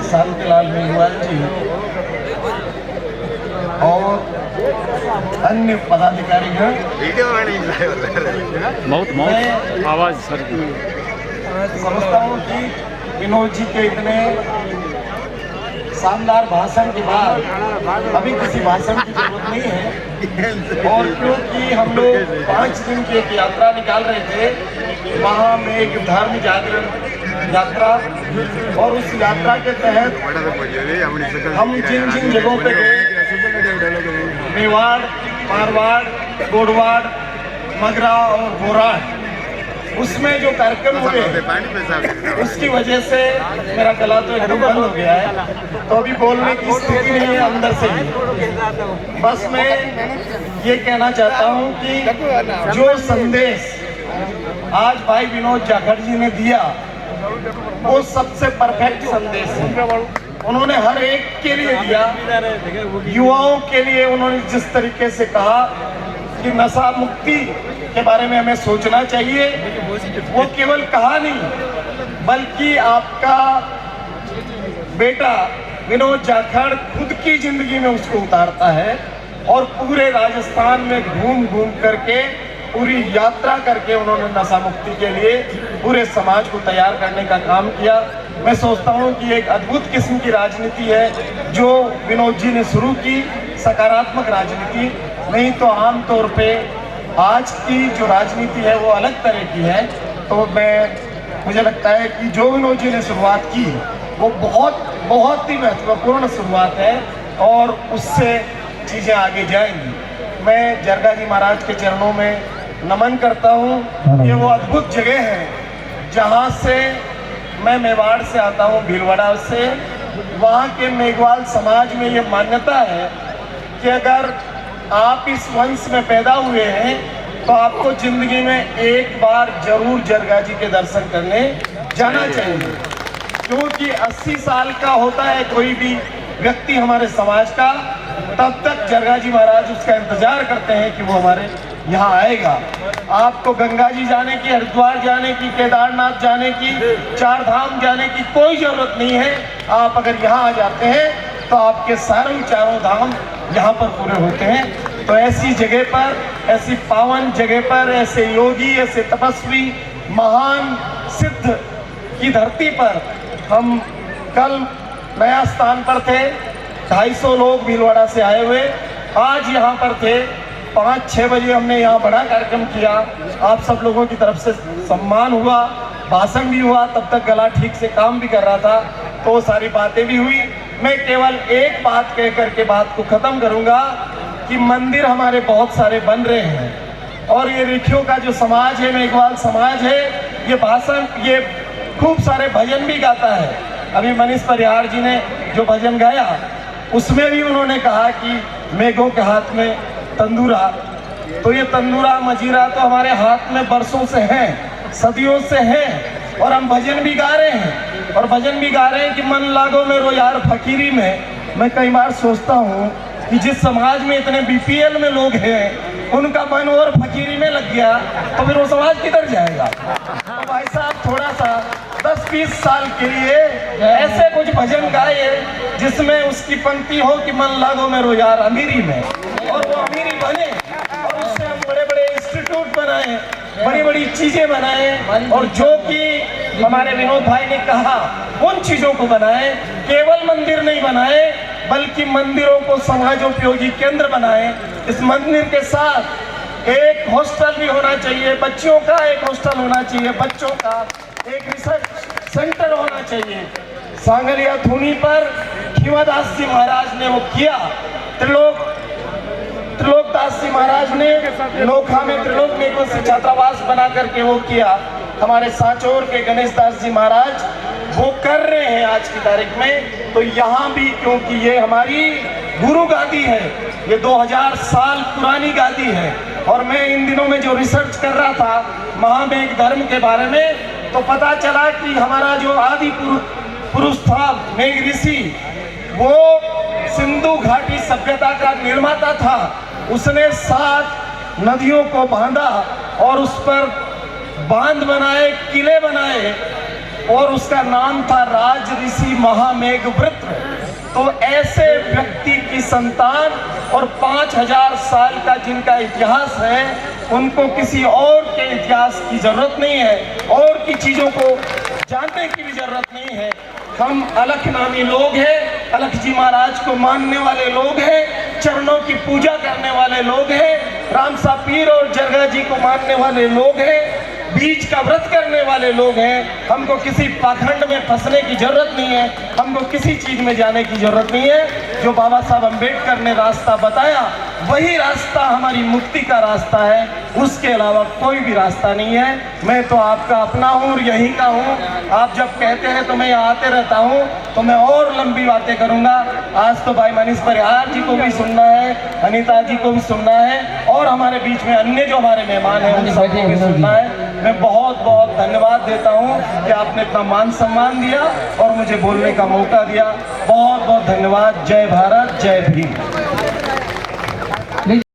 शांतिलाल मेघवाल जी और अन्य पदाधिकारीगण, मैं आवाज सर समझता हूँ कि विनोद जी के इतने शानदार भाषण के बाद अभी किसी भाषण की जरूरत नहीं है। और क्योंकि हम लोग 5 दिन की एक यात्रा निकाल रहे थे, वहाँ में एक धार्मिक जागरण यात्रा, और उस यात्रा के तहत हम जिन जिन जगहों पे गए, मेवाड़, मारवाड़, गोडवाड़, मगरा और बोराड़, उसमें जो कार्यक्रम हुए उसकी वजह से मेरा गला तो एकदम बंद हो गया है, तो अभी बोलने की स्थिति नहीं है अंदर से ही। बस मैं ये कहना चाहता हूँ कि जो संदेश आज भाई विनोद जाखड़ जी ने दिया वो सबसे परफेक्ट संदेश है। उन्होंने हर एक के लिए दिया, युवाओं के लिए उन्होंने जिस तरीके से कहा कि नशा मुक्ति के बारे में हमें सोचना चाहिए, वो केवल कहा नहीं बल्कि आपका बेटा विनोद जाखड़ खुद की जिंदगी में उसको उतारता है और पूरे राजस्थान में घूम घूम करके पूरी यात्रा करके उन्होंने नशा मुक्ति के लिए पूरे समाज को तैयार करने का काम किया। मैं सोचता हूँ कि एक अद्भुत किस्म की राजनीति है जो विनोद जी ने शुरू की, सकारात्मक राजनीति। नहीं तो आमतौर पे आज की जो राजनीति है वो अलग तरह की है। तो मुझे लगता है कि जो विनोद जी ने शुरुआत की वो बहुत ही महत्वपूर्ण शुरुआत है और उससे चीज़ें आगे जाएंगी। मैं जरगा जी महाराज के चरणों में नमन करता हूँ। ये वो अद्भुत जगह है जहाँ से मैं मेवाड़ से आता हूँ, भीलवाड़ा से। वहाँ के मेघवाल समाज में ये मान्यता है कि अगर आप इस वंश में पैदा हुए हैं तो आपको जिंदगी में एक बार जरूर जरगा जी के दर्शन करने जाना चाहिए, क्योंकि 80 साल का होता है कोई भी व्यक्ति हमारे समाज का, तब तक जरगा जी महाराज उसका इंतजार करते हैं कि वो हमारे यहाँ आएगा। आपको गंगा जी जाने की, हरिद्वार जाने की, केदारनाथ जाने की, 4 धाम जाने की कोई जरूरत नहीं है। आप अगर यहाँ आ जाते हैं तो आपके सारे 4 धाम यहाँ पर पूरे होते हैं। तो ऐसी जगह पर, ऐसी पावन जगह पर, ऐसे योगी, ऐसे तपस्वी, महान सिद्ध की धरती पर हम कल नया स्थान पर थे। 250 लोग भीलवाड़ा से आए हुए आज यहाँ पर थे। 5-6 बजे हमने यहाँ बड़ा कार्यक्रम किया। आप सब लोगों की तरफ से सम्मान हुआ, भाषण भी हुआ, तब तक गला ठीक से काम भी कर रहा था, तो सारी बातें भी हुई। मैं केवल एक बात कह करके बात को खत्म करूँगा कि मंदिर हमारे बहुत सारे बन रहे हैं और ये रिखियों का जो समाज है, मेघवाल समाज है, ये खूब सारे भजन भी गाता है। अभी मनीष परिहार जी ने जो भजन गाया उसमें भी उन्होंने कहा कि मेघों के हाथ में तंदूरा, तो ये तंदूरा मजीरा तो हमारे हाथ में बरसों से हैं, सदियों से हैं, और हम भजन भी गा रहे हैं। और भजन भी गा रहे हैं कि मन लागो मेरो यार फकीरी में। मैं कई बार सोचता हूँ कि जिस समाज में इतने बीपीएल में लोग हैं उनका मन और फकीरी में लग गया तो फिर वो समाज किधर जाएगा। तो भाई साहब थोड़ा सा 10-20 साल के लिए ऐसे कुछ भजन गाए जिसमें उसकी पंक्ति हो कि मन लागो मेरो यार अमीरी में, और वो अमीरी बने और उससे हम बड़े बड़े इंस्टीट्यूट बनाए, बड़ी बड़ी चीजें बनाए, और जो कि हमारे विनोद भाई ने कहा उन चीजों को बनाए। केवल मंदिर नहीं बनाए बल्कि मंदिरों को समाजोपयोगी केंद्र बनाए। इस मंदिर के साथ एक हॉस्टल भी होना चाहिए, बच्चों का एक हॉस्टल होना चाहिए, बच्चों का एक रिसर्च सेंटर होना चाहिए। सांगलिया धुनी पर खीवादास जी महाराज ने वो किया, त्रिलोकदास जी महाराज ने नोखा में त्रिलोक में एक छात्रावास बना करके वो किया। हमारे सांचौर के गणेश दास जी महाराज वो कर रहे हैं आज की तारीख में। तो यहाँ भी, क्योंकि ये हमारी गुरु गादी है, ये 2000 साल पुरानी गादी है, और मैं इन दिनों में जो रिसर्च कर रहा था महामेघ धर्म के बारे में, तो पता चला कि हमारा जो आदि पुरुष था मेघ ऋषि, वो सिंधु घाटी सभ्यता का निर्माता था। उसने 7 नदियों को बांधा और उस पर बांध बनाए, किले बनाए, और उसका नाम था राज ऋषि महामेघव्रत। तो ऐसे व्यक्ति की संतान और 5000 साल का जिनका इतिहास है, उनको किसी और के इतिहास की जरूरत नहीं है, और की चीजों को जानने की भी जरूरत नहीं है। हम अलख नामी लोग हैं, अलख जी महाराज को मानने वाले लोग हैं, चरणों की पूजा करने वाले लोग हैं, रामसा पीर और जरगा जी को मानने वाले लोग हैं, बीज का व्रत करने वाले लोग हैं। हमको किसी पाखंड में फंसने की जरूरत नहीं है, हमको किसी चीज में जाने की जरूरत नहीं है। जो बाबा साहब अम्बेडकर ने रास्ता बताया, वही रास्ता हमारी मुक्ति का रास्ता है, उसके अलावा कोई भी रास्ता नहीं है। मैं तो आपका अपना हूँ और यहीं का हूँ। आप जब कहते हैं तो मैं यहाँ आते रहता हूँ, तो मैं और लंबी बातें करूँगा। आज तो भाई मनीष परिहार जी को भी सुनना है, अनीता जी को भी सुनना है, और हमारे बीच में अन्य जो हमारे मेहमान हैं उन सबको भी सुनना है। मैं बहुत बहुत धन्यवाद देता हूँ कि आपने इतना मान सम्मान दिया और मुझे बोलने का मौका दिया। बहुत बहुत धन्यवाद। जय भारत, जय भीम।